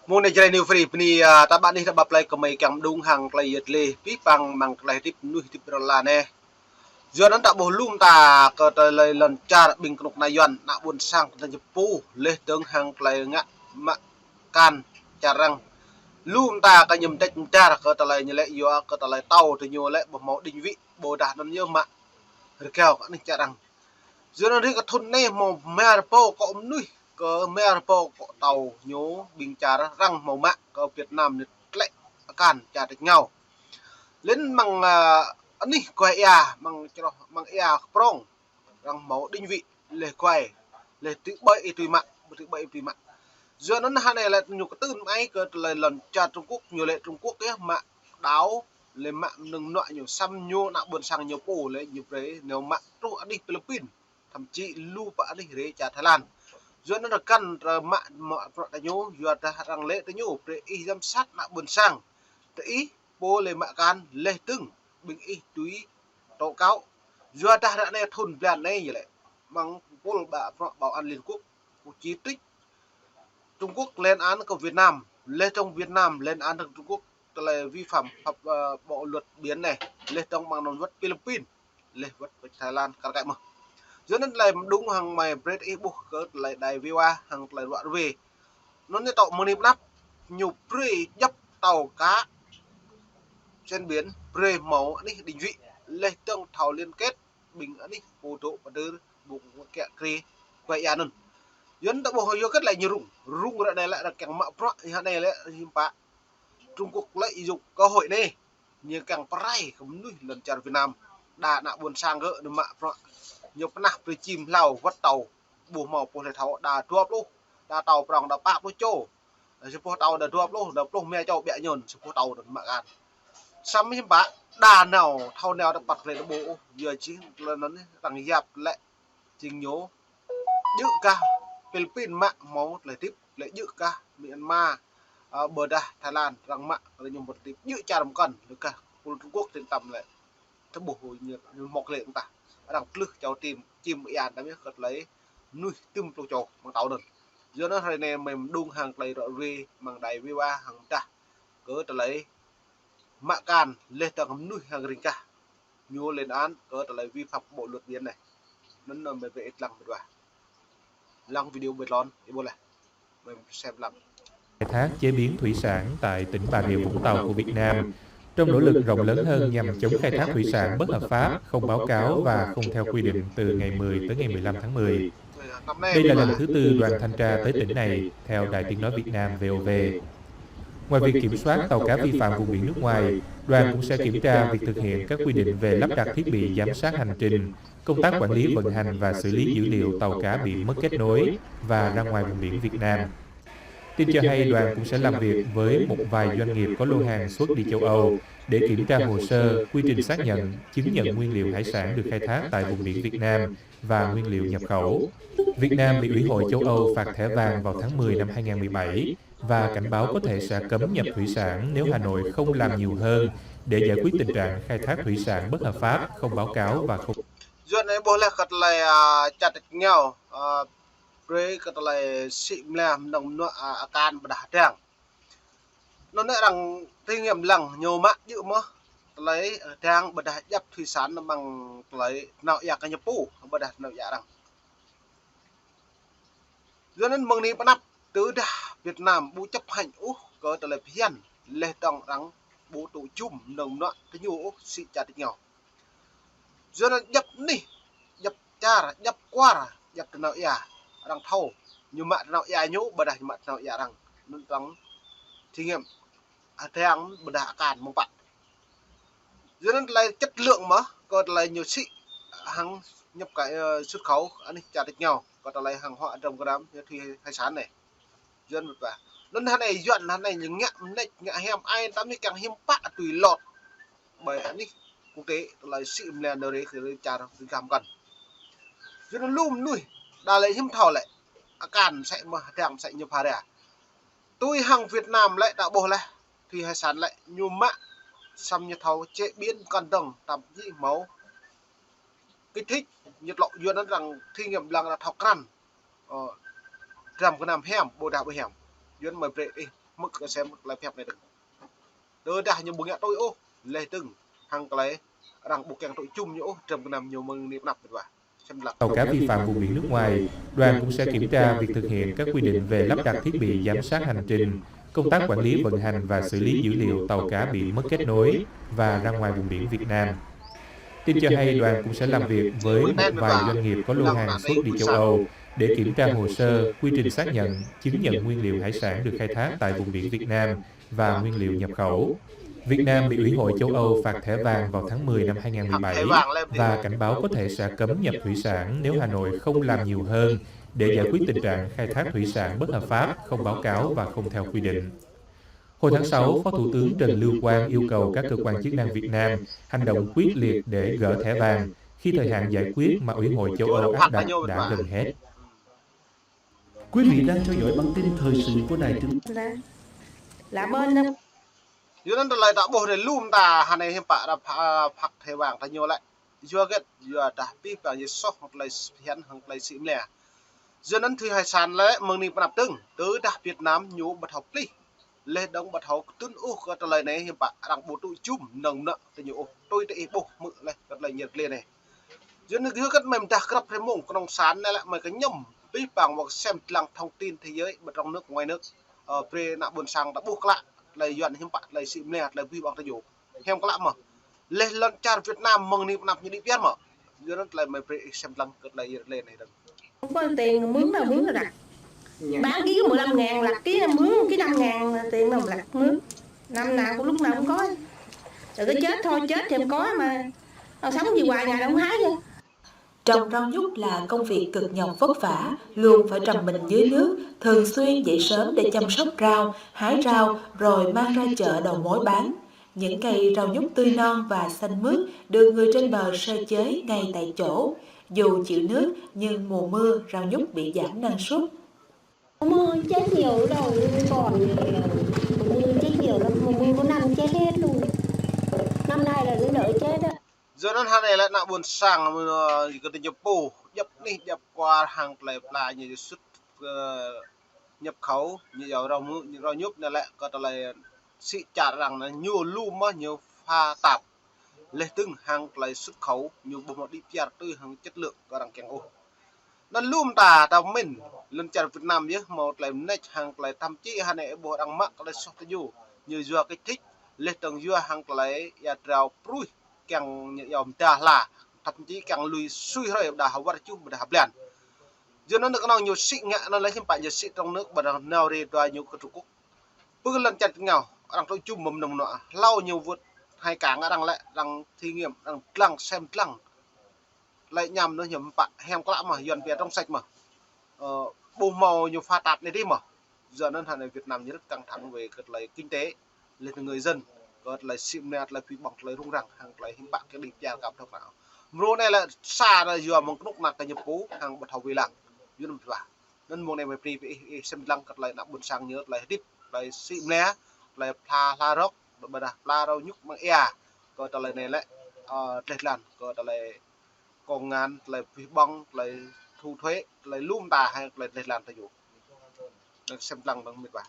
Môn này chơi new free pni ta bạn đi ta bập lại có mấy cầm đúng hàng play yết lê pi bằng mang play tip nuôi tip là nè giờ nó đã bổ lum ta có tới lời lần cha bình cục này yuan nạ buồn sang ta chụp pu lê tướng hàng play ngã mạ can cha răng lum ta cái nhầm tách cha có tới lời như lệ yo có tới lời tàu thì nhiều lệ bộ máu định vị bồ đạt nó như mạ keo cái này cha răng giờ nó đi cái thôn này màu mè po có nuôi có mè po có tàu nhố bình trà răng màu mạ có Việt Nam được lệ can trà được nhau lên bằng anh đi quay bằng cho bằng prong răng màu định vị lề quay lề tự bậy tùy mặn tự bậy tùy mặn giờ nó hai này là nhiều cái tư máy cơ là lần trà Trung Quốc nhiều lệ Trung Quốc ấy mạ đáo lên mạng nâng loại nhiều xăm nhô nặng buồn sang nhiều cổ lấy nhiều đấy nếu mạng tu đi Philippines thậm chí lưu bạ đi đấy trả Thái Lan do nó là căn mạng mọi đại nhô giờ ta rằng lễ tới nhô để y giám sát nặng buồn sang để ý bố lên mạng can lê tưng bình y túy tố cáo do ta đã này thôn plan này như vậy bằng bố bảo an liên quốc chi tích Trung Quốc lên án của Việt Nam lên trong Việt Nam lên án được Trung Quốc là vi phạm pháp bộ luật biển này lên trong bằng đồng vật Philippines lên vật Thái Lan cả cái mà cho nên là đúng hàng mày bread ebook lại đại viewa hàng lại đoạn về nó như tàu money nắp nhiều pre dấp tàu cá trên biển pre màu đi định vị lên trong thảo liên kết bình đi phù tụ và đưa bụng kẹt kri quay ăn dân đã bộ hồi kết lại như rung rung rồi này lại là càng mạo pro này lại hiểm bạ Trung Quốc lợi dụng cơ hội này như càng prai không nuôi lần chào Việt Nam đã nạ buồn sang gỡ được mạ pro nhiều cái nạp về chìm lao vắt tàu bùa màu của thể thao đã tuột luôn đã tàu prong đã bạc với chỗ sự tàu đã tuột luôn mẹ cho bẹ nhờn sự tàu được mạ gan xăm hiểm bạ đà nào thao nào đã bật về bộ giờ chỉ là nó rằng dạp lại trình nhớ giữ ca Philippines mạng máu lại tiếp lại giữ ca Myanmar bờ đà Thái Lan rằng mạng là nhiều một tiếp giữ cha đồng cần được cả Trung Quốc trên tầm lại thấp bổ hồi như một lệ chúng ta đang lướt cho tìm chim yên đã biết gật lấy nuôi tôm trâu bằng tàu đần giờ nó thời này mình đun hàng lấy rồi về bằng đại vi ba hàng ta cỡ trở lấy mạ can lên tầng nuôi hàng rình cả nhiều lên án cỡ trở lấy vi phạm bộ luật biển này nó nằm về ít lăng rồi lăng video bệt lon đi bộ này mình xem lăng khai thác chế biến thủy sản tại tỉnh Bà Rịa Vũng Tàu của Việt Nam trong nỗ lực rộng lớn hơn nhằm chống khai thác thủy sản bất hợp pháp, không báo cáo và không theo quy định từ ngày 10 tới ngày 15 tháng 10. Đây là lần thứ tư đoàn thanh tra tới tỉnh này, theo Đài Tiếng nói Việt Nam VOV. Ngoài việc kiểm soát tàu cá vi phạm vùng biển nước ngoài, đoàn cũng sẽ kiểm tra việc thực hiện các quy định về lắp đặt thiết bị giám sát hành trình, công tác quản lý vận hành và xử lý dữ liệu tàu cá bị mất kết nối và ra ngoài vùng biển Việt Nam. Tin cho hay đoàn cũng sẽ làm việc với một vài doanh nghiệp có lô hàng xuất đi châu Âu để kiểm tra hồ sơ, quy trình xác nhận, chứng nhận nguyên liệu hải sản được khai thác tại vùng biển Việt Nam và nguyên liệu nhập khẩu. Việt Nam bị Ủy hội châu Âu phạt thẻ vàng vào tháng 10 năm 2017 và cảnh báo có thể sẽ cấm nhập thủy sản nếu Hà Nội không làm nhiều hơn để giải quyết tình trạng khai thác thủy sản bất hợp pháp, không báo cáo và không. Duyên này boleh katlay chặt nhau pre katlay sim lam nong no akan bedah dang nó nói rằng kinh nghiệm lằng nhiều mạng dữ mơ lấy đang bedah dập thủy sản bằng lấy nào ya cái nhập pu bedah nào ya rằng do nên mong ni panap từ dah Việt Nam bu chấp hành có tờ lấy phiền lê tòng rằng bu tụ chum nồng nọ cái nhu xị chặt nhau do nên dập ni dập cha dập qua dập nào ya rằng thâu nhưng mà nào ya nhũ bedah mà nào ya rằng nên rằng kinh nghiệm đang bedah càn mong bạn cho nên là chất lượng mà còn là nhiều sĩ hàng nhập cái xuất khẩu anh trả được nhau còn là hàng hóa trong cái đám thì hải sản này dân một và nên hắn này dọn hắn này những ngạ hẻm ai tắm đi càng hiếm bạ tùy lọt bởi anh đi quốc tế là sĩ là nơi đấy thì trả được cảm cần cho nên lùm nuôi đà lại hiếm thảo lại càn sẽ mà thằng sẽ nhập hà đẻ tôi hàng Việt Nam lại tạo bộ này thì hải sản lại nhiều mạng xăm như thầu chế biến cần tầng tầm gì máu kích thích nhiệt lộ duyên nó rằng thi nghiệm là thọc răn làm cái làm hẻm bồ đào với hẻm duyên mời về đi mức cái xem mức lại phép này được đỡ đã nhiều bưng tôi ô lê từng hàng cái rằng buộc kèn tội chung nhỗ trầm nằm nhiều mừng niệm nạp và xem là tàu cá vi phạm vùng biển nước ngoài, đoàn cũng sẽ kiểm tra việc thực hiện các quy định về lắp đặt thiết bị giám sát hành trình, công tác quản lý vận hành và xử lý dữ liệu tàu cá bị mất kết nối và ra ngoài vùng biển Việt Nam. Tin cho hay đoàn cũng sẽ làm việc với một vài doanh nghiệp có lô hàng xuất đi châu Âu để kiểm tra hồ sơ, quy trình xác nhận, chứng nhận nguyên liệu hải sản được khai thác tại vùng biển Việt Nam và nguyên liệu nhập khẩu. Việt Nam bị Ủy hội châu Âu phạt thẻ vàng vào tháng 10 năm 2017 và cảnh báo có thể sẽ cấm nhập thủy sản nếu Hà Nội không làm nhiều hơn để giải quyết tình trạng khai thác thủy sản bất hợp pháp, không báo cáo và không theo quy định. Hồi tháng 6, Phó Thủ tướng Trần Lưu Quang yêu cầu các cơ quan chức năng Việt Nam hành động quyết liệt để gỡ thẻ vàng khi thời hạn giải quyết mà Ủy hội châu Âu áp đặt đã gần hết. Quý vị đang theo dõi bản tin thời sự của Đài Tiếng là bên đó. Dướiนั้นเลยđã bổ để lùm ta hà này hiện tại đã phạt thẻ vàng ta nhiều lại chưa kết vừa đã pi vào như sốc hoặc là hiện hoặc là xịn lẻ dướiนั้นthì hải sản lẽ mừng niệm nạp từng tới đã Việt Nam nhú bật học đi lên đóng bật học tuân u có trả lời này hiện tại đang bộ tụi chung nồng nợ thì nhiều tôi để bộ mự này có lời nhiệt lên này dưới nước dưới các mềm ta gặp cái mông con sán này lại mấy cái nhầm pi bằng một xem lăng thông tin thế giới ở trong nước ngoài nước pre nạp buồn sang đã buộc lại lời dọn hiện tại lời xịn lẻ lời vi bằng ta nhiều hem có lắm mà lên lần cha Việt Nam mừng niệm nạp như đi biết mà dưới đó lại mấy pre xem lăng có lời lên này Không có tiền mướn là đặt bán ký có 15.000 lặt ký mướn ký 5.000 tiền mà lặt mướn năm nào cũng lúc nào cũng có rồi cái chết thôi chết thì không có mà sống gì hoài ngày đâu không hái chứ. Trồng rau nhút là công việc cực nhọc vất vả, luôn phải trầm mình dưới nước, thường xuyên dậy sớm để chăm sóc rau, hái rau rồi mang ra chợ đầu mối bán. Những cây rau nhút tươi non và xanh mướt được người trên bờ sơ chế ngay tại chỗ. Dù chịu nước nhưng mùa mưa rau nhút bị giảm năng suất. Mưa chết nhiều rồi, còn mưa chết nhiều lắm, mưa có năm chết hết luôn. Năm nay là đỡ chết á. Giờ nó này lại nặng buồn sang cái tình nhập bù nhập qua hàng lại là như xuất nhập khẩu như rau nhúc này lại có lại sĩ trả rằng là nhiều lùm mà nhiều pha tạp lên từng hàng lại xuất khẩu nhiều bộ một đi PR tư hàng chất lượng có đằng kèng ô nên lùm ta tao mình lên chợ Việt Nam chứ một lại next hàng lại thậm chí hàng này bộ đang mắc lại sốt như dừa cái thích lên tầng dừa hàng lại trào prui càng dòng ta là thậm chí càng lùi suy rồi đã học vật chung đã học liền giờ nó được nó nhiều sĩ ngạ nó lấy thêm bạn nhiều sĩ trong nước và nào đi đoài nhiều cái Trung Quốc bước lần chặt nhau đang tôi chung mầm đồng nọ lau nhiều vượt hai cảng đang lại đang thí nghiệm đang lăng xem lăng lại nhầm nó nhầm bạn hem có lắm mà dần về trong sạch mà bù màu nhiều pha tạp này đi mà giờ nó thành Việt Nam rất căng thẳng về cái lấy kinh tế lên người dân có lại sim net lại bị bọc lại rung răng hàng lại hiện bạn cái định giá gặp thật nào mùa này là xa rồi vừa một lúc nào cái nhập cũ hàng bật hậu về làng dưới năm và nên mùa này phải đi xem lăng cật lại đã buồn sang nhớ lại tiếp lại sim net lại pla rock rồi đặt pla rau nhúc bằng e có trả lời này lại đây là có trả lời còn ngàn lại bị băng lại thu thuế lại lùm tà hay lại đây làm thay dụ xem lăng bằng mệt vả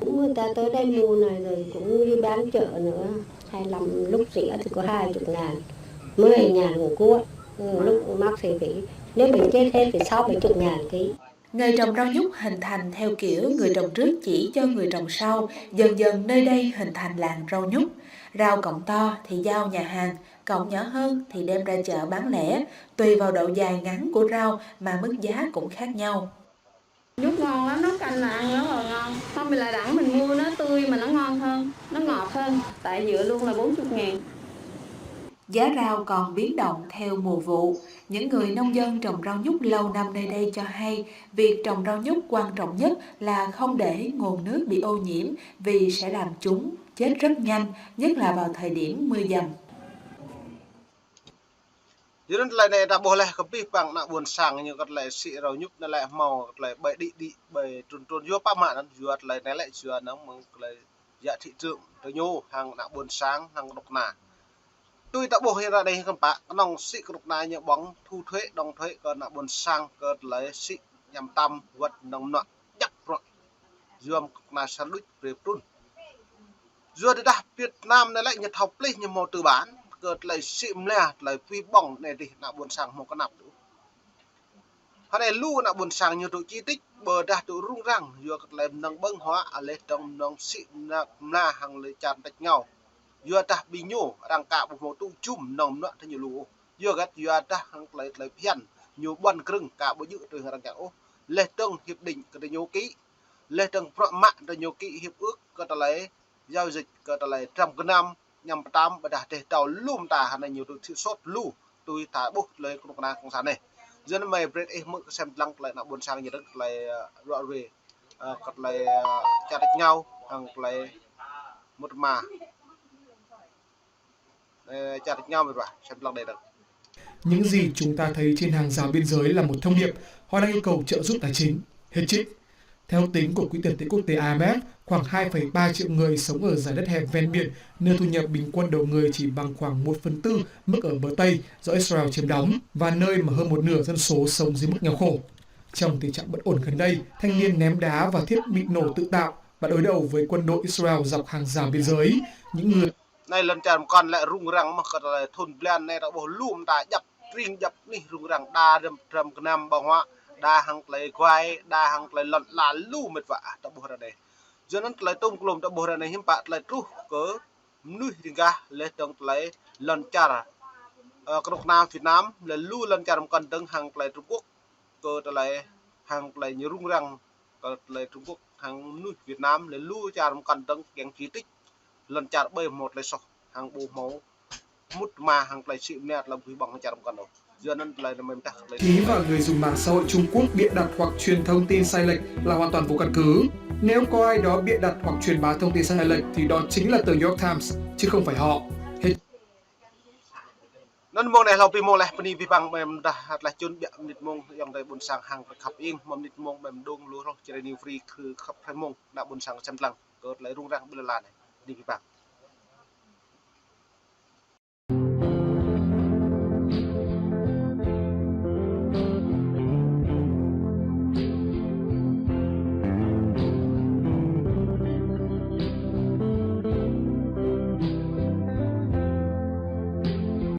Người ta tới đây mua này rồi cũng như bán chợ nữa. 25 lúc rẻ thì có 20.000, 10.000 một cuốc. Lúc mắc thì phải nếu mình chết hết thì 60-70.000 ký. Nghề trồng rau nhút hình thành theo kiểu người trồng trước chỉ cho người trồng sau, dần dần nơi đây hình thành làng rau nhút. Rau cọng to thì giao nhà hàng, cọng nhỏ hơn thì đem ra chợ bán lẻ, tùy vào độ dài ngắn của rau mà mức giá cũng khác nhau. Nhút ngon lắm, nó canh là ăn rất là ngon. Không mình là đẳng mình mua nó tươi mà nó ngon hơn, nó ngọt hơn. Tại dựa luôn là 40.000. Giá rau còn biến động theo mùa vụ. Những người nông dân trồng rau nhút lâu năm nơi đây cho hay việc trồng rau nhút quan trọng nhất là không để nguồn nước bị ô nhiễm vì sẽ làm chúng chết rất nhanh, nhất là vào thời điểm mưa dầm. dưới lần này đã bỏ lại cái bì bằng nặng buồn sang như cái lại xị rau nhúc nó lại màu lại bậy đi bậy tròn vô pa mạ nó duyệt lại này lại duyệt nó mừng lại giá thị trường tôi nhô hàng nặng buồn sáng hàng độc nà tôi đã bỏ hiện ra đây không bạn nòng xị độc nà như bóng thu thuế đồng thuế còn nặng buồn sang còn lấy xị nhằm tâm vật nòng nọ chắc rồi dương là sản đích về trun dương thì đã Việt Nam này lại Nhật học lấy như một từ bán cợt lại xịm lẻ lại phi bỏng này đi là buồn sang một cái nạp đủ hắn này lu là buồn sang nhiều tổ chi tích bờ đạt tổ rung răng dương lại nâng bâng hóa ở lên trong nông xịm là hàng lấy chạm tách nhau dương ta bị nhổ đang cả một tu chùm nồng nọ thế nhiều lũ dương gắt dương ta hàng lấy phiền nhiều bần cưng cả bộ dự từ hàng cả lê tông hiệp định cái nhô ký lê tông phạm mạng cái nhô ký hiệp ước cái lấy giao dịch cái lấy trăm cái năm nhằm tam và đạt để tàu lùm ta hàng này nhiều sự sốt lù tôi thả bút lấy công na công sản này dân mày bread em mới xem lăng lại là buồn sang như đó lại rõ về cái lấy chặt nhau hàng lấy một mà chặt nhau rồi xem lăng đây được. Những gì chúng ta thấy trên hàng rào biên giới là một thông điệp, họ đang yêu cầu trợ giúp tài chính. Hết trích. Theo tính của Quỹ tiền tệ quốc tế IMF, khoảng 2,3 triệu người sống ở dải đất hẹp ven biển, nơi thu nhập bình quân đầu người chỉ bằng khoảng 1/4 mức ở bờ Tây do Israel chiếm đóng, và nơi mà hơn một nửa dân số sống dưới mức nghèo khổ. Trong tình trạng bất ổn gần đây, thanh niên ném đá và thiết bị nổ tự tạo và đối đầu với quân đội Israel dọc hàng rào biên giới. Những người này lần chạm còn lại rung răng mà cái thôn plan này đã bỏ lùm ta dập riêng dập ní rung răng đa trầm cái năm bằng hoa đa hàng lấy quay đa hàng lấy lợn là lù mệt vạ đã bỏ ra đây cho nên lấy tôm lùm đã bỏ ra này hiếm bạn lấy tru cỡ nuôi thì cả lấy tông lấy lần chả cái nước Nam Việt Nam lấy lù lần chả còn từng hàng lấy Trung Quốc cỡ lấy hàng lấy như rung răng lấy Trung Quốc hàng nuôi Việt Nam lấy lù chả còn từng kén chi tích lần chặt bơi một lấy sọc hàng bù máu mút mà hàng lấy xịn nẹt làm quý bằng chặt còn đâu giờ nên lấy mình ta lấy Ý và người dùng mạng xã hội Trung Quốc bịa đặt hoặc truyền thông tin sai lệch là hoàn toàn vô căn cứ. Nếu có ai đó bịa đặt hoặc truyền bá thông tin sai lệch thì đó chính là tờ New York Times chứ không phải họ. nên mong nàyเราไปมองแหละปนีพิบังแบบด่าละจนแบบนิดมองอย่างใดบนสังหังขับเองมันนิดมองแบบดงรู้เราจะได้นิวฟรีคือขับไพมงด่าบนสังจำลังเกิดไหลรุ่งรังเบลลาเนี่ยดีพิบัง